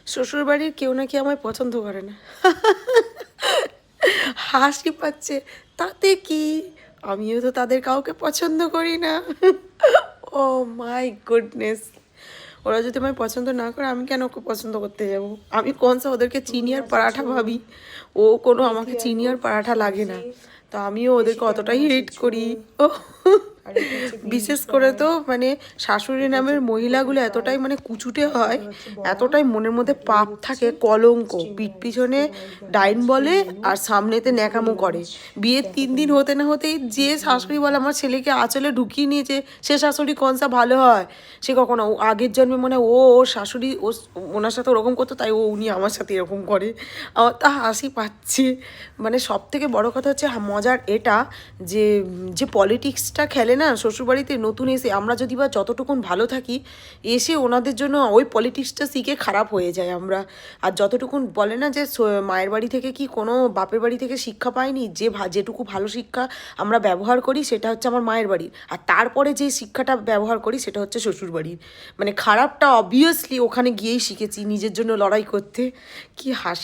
শ্বশুরবাড়ির কেউ নাকি আমায় পছন্দ করে না। হাসি পাচ্ছে, তাতে কি, আমিও তো তাদের কাউকে পছন্দ করি না। ও মাই গুডনেস, ওরা যদি আমায় পছন্দ না করে আমি কেন ওকে পছন্দ করতে যাব? আমি কোনসা ওদেরকে চিনি আর পরাঠা ভাবি, ও কোনো আমাকে চিনি আর পরাঠা লাগে না, তো আমিও ওদেরকে অতটাই হেট করি। ও বিশেষ করে তো মানে শাশুড়ি নামের মহিলাগুলো এতটাই মানে কুচুটে হয়, এতটাই মনের মধ্যে পাপ থাকে, কলঙ্ক, পিঠ পিছনে ডাইন বলে আর সামনেতে ন্যাকামো করে। বিয়ের 3 দিন হতে না হতেই যে শাশুড়ি বলে আমার ছেলেকে আঁচলে ঢুকিয়ে নিয়েছে, সে শাশুড়ি কোনসা ভালো হয়? সে কখনো আগের জন্মে মানে ওর শাশুড়ি ওনার সাথে ওরকম করতো, তাই উনি আমার সাথে এরকম করে। আমার তা হাসি পাচ্ছে। মানে সব থেকে বড় কথা হচ্ছে মজার এটা যে যে পলিটিক্সটা খেলে না শ্বশুরবাড়িতে নতুন এসে, আমরা যদি বা যতটুকুন ভালো থাকি, এসে ওনাদের জন্য ওই পলিটিক্সটা শিখে খারাপ হয়ে যায় আমরা। আর যতটুকুন বলে না যে মায়ের বাড়ি থেকে কি কোনো বাপের বাড়ি থেকে শিক্ষা পাইনি, যে যেটুকু ভালো শিক্ষা আমরা ব্যবহার করি সেটা হচ্ছে আমার মায়ের বাড়ির, আর তারপরে যে শিক্ষাটা ব্যবহার করি সেটা হচ্ছে শ্বশুরবাড়ির। মানে খারাপটা অবভিয়াসলি ওখানে গিয়েই শিখেছি নিজের জন্য লড়াই করতে। কি হাসি।